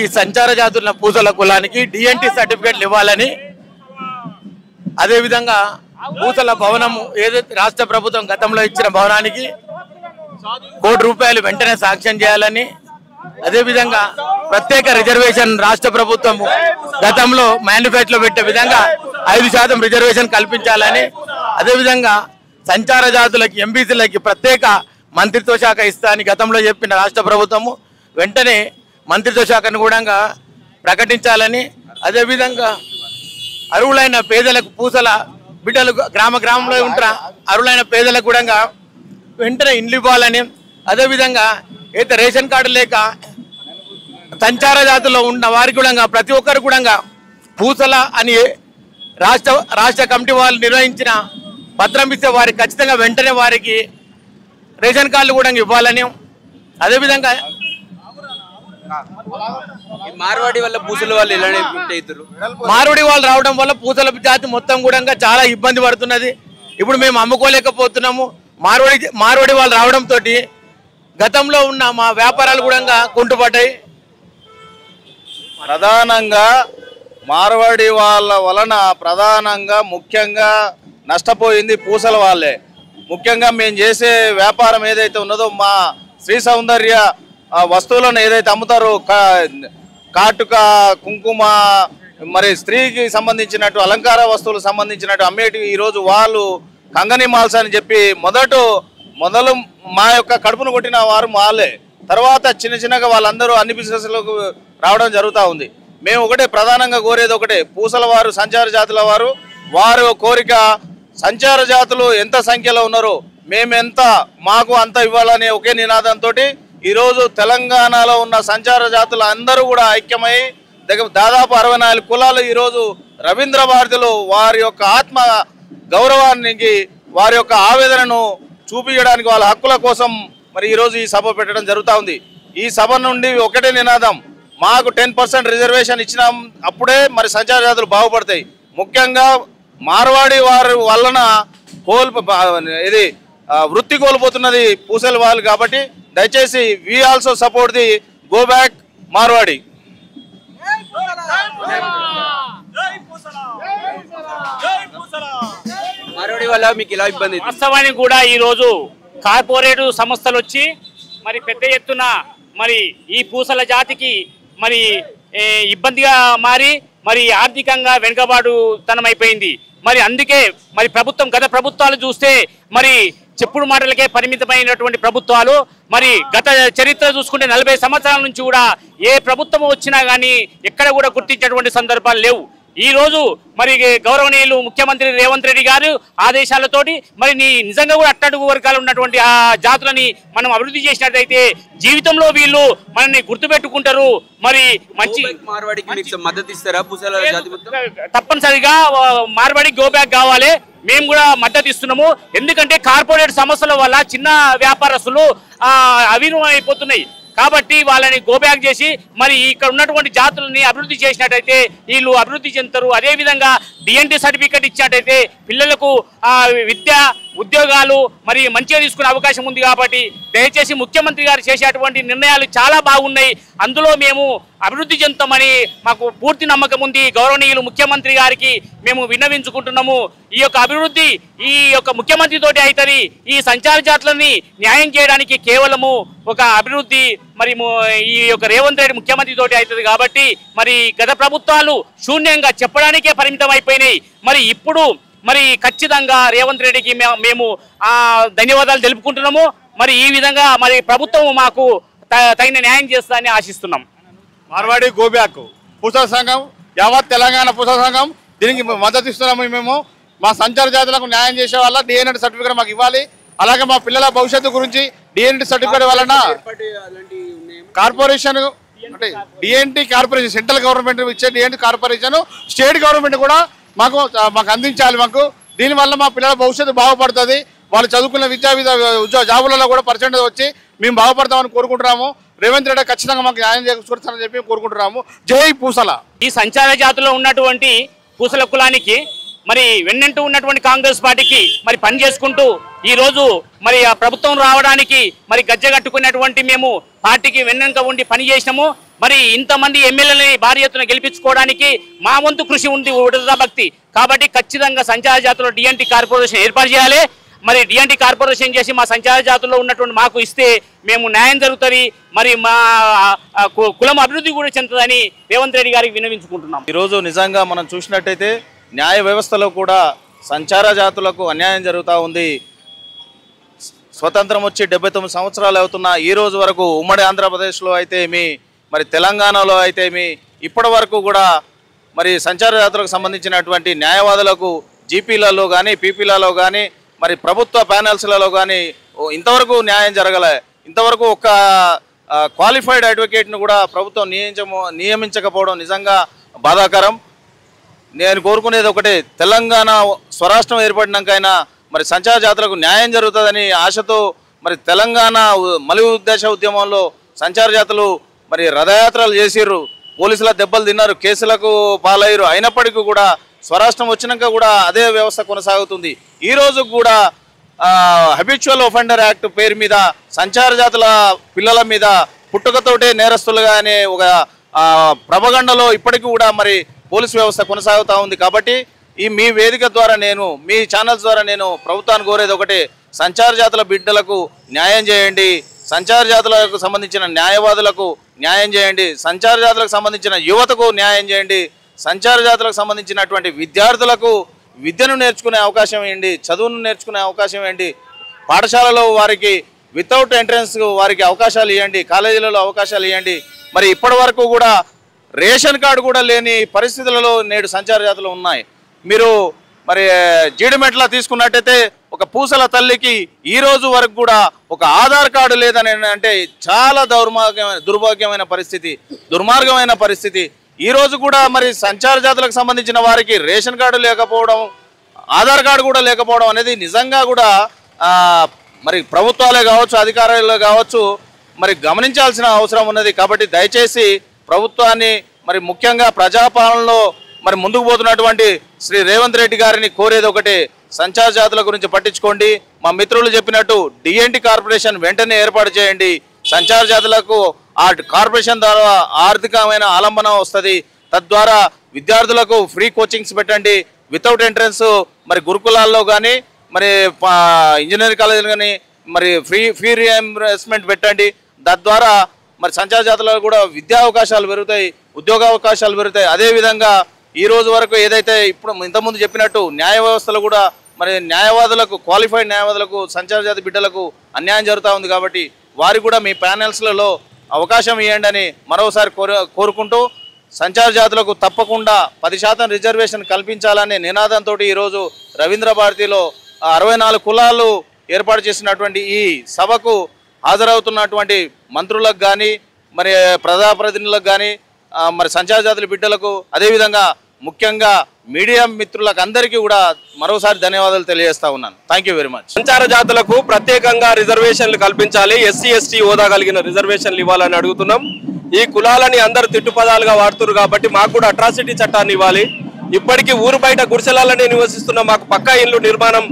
ఈ సంచార జాతుల పూసల కులానికి డిఎన్టీ సర్టిఫికేట్లు ఇవ్వాలని, అదేవిధంగా పూసల భవనం ఏదైతే రాష్ట్ర ప్రభుత్వం గతంలో ఇచ్చిన భవనానికి ₹1 కోటి వెంటనే శాంక్షన్ చేయాలని, అదేవిధంగా ప్రత్యేక రిజర్వేషన్ రాష్ట్ర ప్రభుత్వం గతంలో మేనిఫెస్టోలో పెట్టే విధంగా 5% రిజర్వేషన్ కల్పించాలని, అదేవిధంగా సంచార జాతులకి ఎంబీసీలకి ప్రత్యేక మంత్రిత్వ శాఖ ఇస్తా అని గతంలో చెప్పిన రాష్ట్ర ప్రభుత్వము వెంటనే మంత్రిత్వ శాఖను కూడా ప్రకటించాలని, అదేవిధంగా అర్హులైన పేదలకు పూసల బిడ్డలు గ్రామంలో ఉంటారు అర్హులైన పేదలకు కూడా వెంటనే ఇండ్లు ఇవ్వాలని, అదేవిధంగా అయితే రేషన్ కార్డు లేక సంచార జాతుల్లో ఉన్న వారికి కూడా ప్రతి ఒక్కరు కూడా పూసల అని రాష్ట్ర కమిటీ వాళ్ళు నిర్వహించిన పత్రం ఇస్తే వారికి ఖచ్చితంగా వెంటనే వారికి రేషన్ కార్డులు కూడా ఇవ్వాలని, అదేవిధంగా మార్వాడి వల్ల పూసల వాళ్ళు ఎలా మార్వాడి వాళ్ళు రావడం వల్ల పూసల జాతి మొత్తం కూడా చాలా ఇబ్బంది పడుతున్నది. ఇప్పుడు మేము అమ్ముకోలేకపోతున్నాము. మార్వాడి వాళ్ళు రావడంతో గతంలో ఉన్న మా వ్యాపారాలు కూడా కుంటుపడ్డాయి. ప్రధానంగా మార్వాడి వాళ్ళ వలన ప్రధానంగా ముఖ్యంగా నష్టపోయింది పూసల వాళ్ళే. ముఖ్యంగా మేము చేసే వ్యాపారం ఏదైతే ఉన్నదో మా శ్రీ సౌందర్య వస్తువులను ఏదైతే అమ్ముతారో కాటుక కుంకుమ మరి స్త్రీకి సంబంధించినట్టు అలంకార వస్తువులకు సంబంధించినట్టు అమ్మేటివి ఈరోజు వాళ్ళు కంగని మాల్స్ అని చెప్పి మొదలు మా యొక్క కడుపును కొట్టిన వారు వాళ్ళే. తర్వాత చిన్నగా వాళ్ళందరూ అన్ని బిజినెస్లకు రావడం జరుగుతూ ఉంది. మేము ఒకటే ప్రధానంగా కోరేది ఒకటే, పూసల వారు సంచార జాతుల వారు కోరిక సంచార జాతులు ఎంత సంఖ్యలో ఉన్నారో మేమెంత మాకు అంత ఇవ్వాలనే ఒకే నినాదంతో ఈరోజు తెలంగాణలో ఉన్న సంచార జాతులు అందరూ కూడా ఐక్యమై దాదాపు 64 కులాలు ఈరోజు రవీంద్ర భారతిలో వారి యొక్క ఆత్మ గౌరవానికి వారి యొక్క ఆవేదనను చూపించడానికి వాళ్ళ హక్కుల కోసం మరి ఈరోజు ఈ సభ పెట్టడం జరుగుతూ ఉంది. ఈ సభ నుండి ఒకటే నినాదం, మాకు 10% రిజర్వేషన్ ఇచ్చినాం అప్పుడే మరి సంచార జాతులు బాగుపడతాయి. ముఖ్యంగా మార్వాడి వారి వలన ఇది వృత్తి కోల్పోతున్నది పూసల వాళ్ళు. కాబట్టి దయచేసి we also support the go back Marwadi. Marwadi వల్ల మీకు ఎలా ఇబ్బంది? వాస్తవానికి కూడా ఈ రోజు కార్పొరేట్ సంస్థలు వచ్చి మరి పెద్ద ఎత్తున మరి ఈ పూసల జాతికి మరి ఇబ్బందిగా మారి మరి ఆర్థికంగా వెనుకబాటుతనం అయిపోయింది. మరి అందుకే మరి గత ప్రభుత్వాలు చూస్తే మరి చెప్పుడు మాటలకే పరిమితమైనటువంటి ప్రభుత్వాలు, మరి గత చరిత్ర చూసుకుంటే 40 సంవత్సరాల నుంచి కూడా ఏ ప్రభుత్వం వచ్చినా కానీ ఎక్కడ కూడా గుర్తించేటువంటి సందర్భాలు లేవు. ఈ రోజు మరి గౌరవనీయులు ముఖ్యమంత్రి రేవంత్ రెడ్డి గారు ఆదేశాలతోటి మరి నిజంగా కూడా అట్టడుగు వర్గాలు ఉన్నటువంటి ఆ జాతులని మనం అభివృద్ధి చేసినట్లయితే జీవితంలో వీళ్ళు మనల్ని గుర్తుపెట్టుకుంటారు. మరి మంచి మార్వాడికి మద్దతు ఇస్తారా? పూసల జాతి తప్పనిసరిగా మార్వాడికి గో బ్యాక్ కావాలి. మేము కూడా మద్దతు ఇస్తున్నాము. ఎందుకంటే కార్పొరేట్ సంస్థల వల్ల చిన్న వ్యాపారస్తులు అవినం అయిపోతున్నాయి. కాబట్టి వాళ్ళని గో బ్యాక్ చేసి మరి ఇక్కడ ఉన్నటువంటి జాతులని అభివృద్ధి చేసినట్టయితే వీళ్ళు అభివృద్ధి చెందుతారు. అదేవిధంగా డిఎన్టీ సర్టిఫికేట్ ఇచ్చినట్టయితే పిల్లలకు విద్య ఉద్యోగాలు మరి మంచిగా తీసుకునే అవకాశం ఉంది. కాబట్టి దయచేసి ముఖ్యమంత్రి గారు చేసేటువంటి నిర్ణయాలు చాలా బాగున్నాయి. అందులో మేము అభివృద్ధి చెందుతామని మాకు పూర్తి నమ్మకం ఉంది. గౌరవనీయులు ముఖ్యమంత్రి గారికి మేము విన్నవించుకుంటున్నాము. ఈ యొక్క అభివృద్ధి ఈ యొక్క ముఖ్యమంత్రితోటి అవుతుంది. ఈ సంచార జాతులని న్యాయం చేయడానికి కేవలము ఒక అభివృద్ధి మరి ఈ యొక్క రేవంత్ రెడ్డి ముఖ్యమంత్రితోటి అవుతుంది. కాబట్టి మరి గత ప్రభుత్వాలు శూన్యంగా చెప్పడానికే పరిమితం అయిపోయినాయి. మరి ఇప్పుడు మరి ఖచ్చితంగా రేవంత్ రెడ్డికి మేము ధన్యవాదాలు తెలుపుకుంటున్నాము. మరి ఈ విధంగా మరి ప్రభుత్వం మాకు తగిన న్యాయం చేస్తుందని ఆశిస్తున్నాం. మార్వాడి గో బ్యాక్ పూసల సంఘం, యావత్ తెలంగాణ పూసల సంఘం దీనికి మద్దతు ఇస్తున్నాము. మేము మా సంచార జాతులకు న్యాయం చేసే వాళ్ళ డిఎన్టీ సర్టిఫికేట్ మాకు ఇవ్వాలి. అలాగే మా పిల్లల భవిష్యత్తు గురించి డిఎన్టీ సర్టిఫికేట్ వలన కార్పొరేషన్ అంటే డిఎన్టీ కార్పొరేషన్ సెంట్రల్ గవర్నమెంట్ ఇచ్చే డిఎన్టీ కార్పొరేషన్ స్టేట్ గవర్నమెంట్ కూడా మాకు అందించాలి. దీనివల్ల మా పిల్లల భవిష్యత్తు బాగుపడుతుంది. వాళ్ళు చదువుకున్న జాబులలో కూడా పర్సెంటేజ్ వచ్చి మేము బాగుపడతామని కోరుకుంటున్నాము. రేవంత్ రెడ్డి ఖచ్చితంగా మాకు న్యాయం చేకూరుస్తారని చెప్పి కోరుకుంటున్నాము. జై పూసల. ఈ సంచార జాతిలో ఉన్నటువంటి పూసల కులానికి మరి వెన్నంటూ ఉన్నటువంటి కాంగ్రెస్ పార్టీకి మరి పనిచేసుకుంటూ ఈ రోజు మరి ఆ ప్రభుత్వం రావడానికి మరి గజ్జగట్టుకున్నటువంటి మేము పార్టీకి వెన్నెంక ఉండి పని చేసినాము. మరి ఇంతమంది ఎమ్మెల్యేలని భారీ ఎత్తున గెలిపించుకోవడానికి మా వంతు కృషి ఉంది ఉడత భక్తి. కాబట్టి ఖచ్చితంగా సంచార జాతుల్లో డిఎన్టీ కార్పొరేషన్ ఏర్పాటు చేయాలి. మరి డిఎన్టీ కార్పొరేషన్ చేసి మా సంచార జాతుల్లో ఉన్నటువంటి మాకు ఇస్తే మేము న్యాయం జరుగుతుంది, మరి మా కులం అభివృద్ధి కూడా చెందుతుందని రేవంత్ రెడ్డి గారికి విన్నవించుకుంటున్నాం. ఈరోజు నిజంగా మనం చూసినట్టయితే న్యాయ వ్యవస్థలో కూడా సంచార జాతులకు అన్యాయం జరుగుతూ ఉంది. స్వతంత్రం వచ్చి 79 సంవత్సరాలు అవుతున్న ఈ రోజు వరకు ఉమ్మడి ఆంధ్రప్రదేశ్లో అయితే మరి తెలంగాణలో అయితే ఇప్పటి వరకు కూడా మరి సంచార జాతులకు సంబంధించినటువంటి న్యాయవాదులకు జీపీలలో కానీ పీపీలలో కానీ మరి ప్రభుత్వ ప్యానెల్స్లలో కానీ ఇంతవరకు న్యాయం జరగలే. ఇంతవరకు ఒక క్వాలిఫైడ్ అడ్వకేట్ను కూడా ప్రభుత్వం నియమించకపోవడం నిజంగా బాధాకరం. నేను కోరుకునేది ఒకటే, తెలంగాణ స్వరాష్ట్రం ఏర్పడినాకైనా మరి సంచార జాతులకు న్యాయం జరుగుతుందని ఆశతో మరి తెలంగాణ మలి ఉద్దేశ ఉద్యమంలో సంచార జాతులు మరి రథయాత్రలు చేసిర్రు, పోలీసుల దెబ్బలు తిన్నారు, కేసులకు పాలయ్యారు. అయినప్పటికీ కూడా స్వరాష్ట్రం వచ్చినాక కూడా అదే వ్యవస్థ కొనసాగుతుంది. ఈరోజు కూడా హ్యాబిచువల్ ఒఫెండర్ యాక్ట్ పేరు మీద సంచార జాతుల పిల్లల మీద పుట్టుకతోటే నేరస్తులుగా అనే ఒక ప్రపగండలో ఇప్పటికీ కూడా మరి పోలీసు వ్యవస్థ కొనసాగుతూ ఉంది. కాబట్టి మీ వేదిక ద్వారా మీ ఛానల్స్ ద్వారా నేను ప్రభుత్వాన్ని కోరేది ఒకటే, సంచార జాతుల బిడ్డలకు న్యాయం చేయండి, సంచార జాతులకు సంబంధించిన న్యాయవాదులకు న్యాయం చేయండి, సంచార జాతులకు సంబంధించిన యువతకు న్యాయం చేయండి, సంచార జాతులకు సంబంధించినటువంటి విద్యార్థులకు విద్యను నేర్చుకునే అవకాశం ఇవ్వండి, చదువును నేర్చుకునే అవకాశం ఇవ్వండి, పాఠశాలలో వారికి వితౌట్ ఎంట్రన్స్ వారికి అవకాశాలు ఇవ్వండి, కాలేజీలలో అవకాశాలు ఇవ్వండి. మరి ఇప్పటి వరకు కూడా రేషన్ కార్డు కూడా లేని పరిస్థితులలో నేడు సంచార జాతులు ఉన్నాయి. మీరు మరి జీడిమెట్ల తీసుకున్నట్టయితే ఒక పూసల తల్లికి ఈ రోజు వరకు కూడా ఒక ఆధార్ కార్డు లేదని అంటే చాలా దుర్మార్గమైన పరిస్థితి. ఈ రోజు కూడా మరి సంచార జాతులకు సంబంధించిన వారికి రేషన్ కార్డు లేకపోవడం, ఆధార్ కార్డు కూడా లేకపోవడం అనేది నిజంగా కూడా మరి ప్రభుత్వాలే కావచ్చు, అధికారులే కావచ్చు మరి గమనించాల్సిన అవసరం ఉన్నది. కాబట్టి దయచేసి ప్రభుత్వాన్ని మరి ముఖ్యంగా ప్రజాపాలనలో మరి ముందుకు పోతున్నటువంటి శ్రీ రేవంత్ రెడ్డి గారిని కోరేది ఒకటే, సంచార జాతుల గురించి పట్టించుకోండి. మా మిత్రులు చెప్పినట్టు డిఎన్టీ కార్పొరేషన్ వెంటనే ఏర్పాటు చేయండి. సంచార జాతులకు ఆ కార్పొరేషన్ ద్వారా ఆర్థికమైన ఆలంబన వస్తుంది. తద్వారా విద్యార్థులకు ఫ్రీ కోచింగ్స్ పెట్టండి, వితౌట్ ఎంట్రన్స్ మరి గురుకులాల్లో కానీ మరి ఇంజనీరింగ్ కాలేజీలు కానీ మరి ఫ్రీ రియంబర్స్మెంట్ పెట్టండి. తద్వారా మరి సంచార జాతులకు కూడా విద్యా అవకాశాలు పెరుగుతాయి, ఉద్యోగ అవకాశాలు పెరుగుతాయి. అదేవిధంగా ఈ రోజు వరకు ఏదైతే ఇప్పుడు ఇంతకుముందు చెప్పినట్టు న్యాయ వ్యవస్థలో కూడా మరి న్యాయవాదులకు, క్వాలిఫైడ్ న్యాయవాదులకు, సంచార జాతి బిడ్డలకు అన్యాయం జరుగుతూ ఉంది. కాబట్టి వారికి కూడా మీ ప్యానెల్స్లలో అవకాశం ఇవ్వండి అని మరోసారి కోరుకుంటూ సంచార జాతులకు తప్పకుండా 10% రిజర్వేషన్ కల్పించాలనే నినాదంతో ఈరోజు రవీంద్ర భారతిలో 64 కులాలు ఏర్పాటు చేసినటువంటి ఈ సభకు హాజరవుతున్నటువంటి మంత్రులకు కానీ మరి ప్రజాప్రతినిధులకు కానీ మరి సంచార జాతుల బిడ్డలకు, అదేవిధంగా ముఖ్యంగా మీడియా మిత్రులకు అందరికీ కూడా మరోసారి ధన్యవాదాలు తెలియజేస్తా ఉన్నాను. Thank you very much. సంచార జాతులకు ప్రత్యేకంగా రిజర్వేషన్లు కల్పించాలి, ఎస్సీ ఎస్టీ హోదా కలిగిన రిజర్వేషన్లు ఇవ్వాలని అడుగుతున్నాం. ఈ కులాలని అందరు తిట్టుపదాలుగా వాడుతున్నారు కాబట్టి మాకు కూడా అట్రాసిటీ చట్టాన్ని ఇవ్వాలి. ఇప్పటికీ ఊరు బయట గుడిసెలలోనే నివసిస్తున్న మాకు పక్కా ఇల్లు నిర్మాణం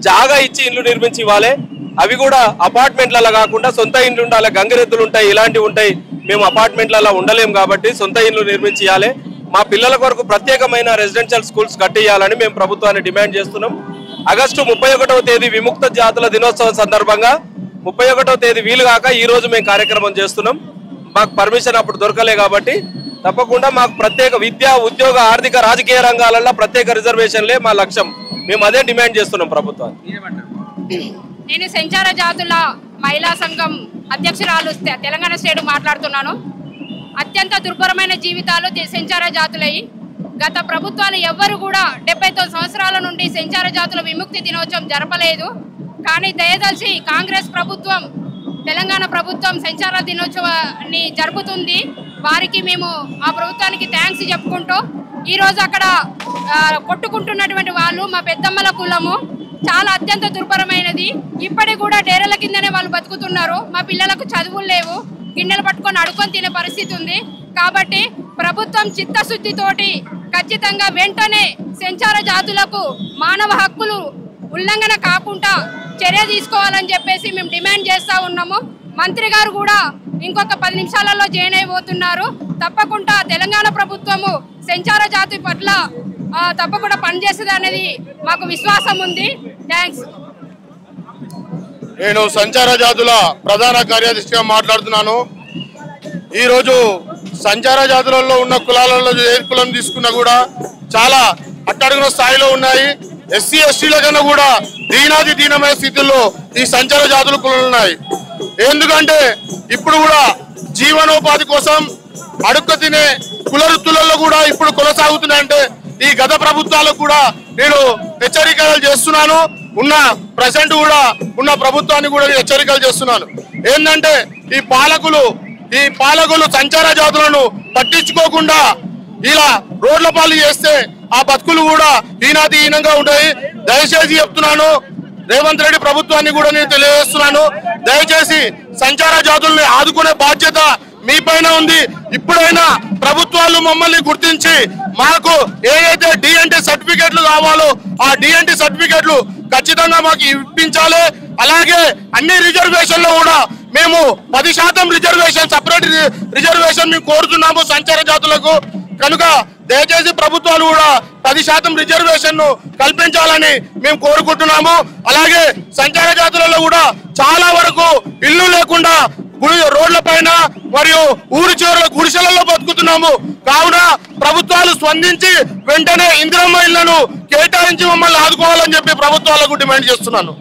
జాగా ఇచ్చి ఇల్లు నిర్మించి ఇవ్వాలి. అవి కూడా అపార్ట్మెంట్లలో కాకుండా సొంత ఇండ్లు ఉండాలి. గంగిరెద్దులు ఉంటాయి, ఇలాంటివి ఉంటాయి. మేము అపార్ట్మెంట్లలో ఉండలేము కాబట్టి సొంత ఇల్లు నిర్మించి ఇవ్వాలి. మా పిల్లల కొరకు ప్రత్యేకమైన రెసిడెన్షియల్ స్కూల్స్ కట్టియాలని మేము ప్రభుత్వాన్ని డిమాండ్ చేస్తున్నాం. ఆగస్టు 31వ తేదీ విముక్త జాతుల దినోత్సవం సందర్భంగా 31వ తేదీ వీలు కాక ఈ రోజు మేము కార్యక్రమం చేస్తున్నాం. మాకు పర్మిషన్ అప్పుడు దొరకలే కాబట్టి తప్పకుండా మాకు ప్రత్యేక విద్యా, ఉద్యోగ, ఆర్థిక, రాజకీయ రంగాలలో ప్రత్యేక రిజర్వేషన్లే మా లక్ష్యం. మేము అదే డిమాండ్ చేస్తున్నాం ప్రభుత్వాన్ని. నేను సంచార జాతుల మహిళా సంఘం అధ్యక్షురాలు తెలంగాణ స్టేట్ మాట్లాడుతున్నాను. అత్యంత దుర్భరమైన జీవితాలు సంచార జాతులై గత ప్రభుత్వాలు ఎవ్వరు కూడా 79 సంవత్సరాల నుండి సంచార జాతుల విముక్తి దినోత్సవం జరపలేదు. కానీ దయదలిచి కాంగ్రెస్ ప్రభుత్వం, తెలంగాణ ప్రభుత్వం సంచార దినోత్సవాన్ని జరుపుతుంది. వారికి మేము ఆ ప్రభుత్వానికి థ్యాంక్స్ చెప్పుకుంటూ ఈరోజు అక్కడ కొట్టుకుంటున్నటువంటి వాళ్ళు మా పెద్దమ్మల కులము చాలా అత్యంత దుర్భరమైనది. ఇప్పటికి కూడా డేరల కిందనే వాళ్ళు బతుకుతున్నారు. మా పిల్లలకు చదువులు లేవు, గిన్నెలు పట్టుకొని అడుక్కొని తినే పరిస్థితి ఉంది. కాబట్టి ప్రభుత్వం చిత్తశుద్ధితోటి ఖచ్చితంగా వెంటనే సంచార జాతులకు మానవ హక్కులు ఉల్లంఘన కాకుండా చర్య తీసుకోవాలని చెప్పేసి మేము డిమాండ్ చేస్తూ ఉన్నాము. మంత్రి గారు కూడా ఇంకొక 10 నిమిషాలలో జాయిన్ అయిపోతున్నారు. తప్పకుండా తెలంగాణ ప్రభుత్వము సంచార జాతి పట్ల తప్పకుండా పనిచేస్తుంది అనేది మాకు విశ్వాసం ఉంది. థ్యాంక్స్. నేను సంచార జాతుల ప్రధాన కార్యదర్శిగా మాట్లాడుతున్నాను. ఈరోజు సంచార జాతులలో ఉన్న కులాలలో ఏ కులం తీసుకున్నా కూడా చాలా అట్టడుగున స్థాయిలో ఉన్నాయి. ఎస్సీ ఎస్టీల కన్నా కూడా దీనాది దీనమైన స్థితిలో ఈ సంచార జాతుల కులాలు ఉన్నాయి. ఎందుకంటే ఇప్పుడు కూడా జీవనోపాధి కోసం అడుక్క తినే కుల వృత్తులలో కూడా ఇప్పుడు కొనసాగుతున్నాయంటే ఈ గత ప్రభుత్వాలకు కూడా నేను హెచ్చరికలు చేస్తున్నాను. ప్రజెంట్ కూడా ఉన్న ప్రభుత్వాన్ని కూడా హెచ్చరికలు చేస్తున్నాను. ఏంటంటే ఈ పాలకులు సంచార జాతులను పట్టించుకోకుండా ఇలా రోడ్ల పాలు చేస్తే ఆ బతుకులు కూడా హీనంగా ఉంటాయి. దయచేసి చెప్తున్నాను, రేవంత్ రెడ్డి ప్రభుత్వాన్ని కూడా నేను తెలియజేస్తున్నాను. దయచేసి సంచార జాతుల్ని ఆదుకునే బాధ్యత మీ పైన ఉంది. ఇప్పుడైనా ప్రభుత్వాలు మమ్మల్ని గుర్తించి మాకు ఏదైతే డిఎన్టీ సర్టిఫికెట్లు కావాలో ఆ డిఎన్టీ సర్టిఫికెట్లు ఖచ్చితంగా మాకు ఇప్పించాలి. అలాగే అన్ని రిజర్వేషన్లో కూడా మేము 10% రిజర్వేషన్, సపరేట్ రిజర్వేషన్ మేము కోరుతున్నాము సంచార జాతులకు. కనుక దయచేసి ప్రభుత్వాలు కూడా 10% రిజర్వేషన్ ను కల్పించాలని మేము కోరుకుంటున్నాము. అలాగే సంచార జాతులలో కూడా చాలా వరకు ఇల్లు లేకుండా రోడ్ల పైన మరియు ఊరి చివరల గుడిసెలలో బతుకుతున్నాము. కావున ప్రభుత్వాలు స్పందించి వెంటనే ఇందిరమ్మ ఇళ్లను కేటాయించి మమ్మల్ని ఆదుకోవాలని చెప్పి ప్రభుత్వాలకు డిమాండ్ చేస్తున్నాను.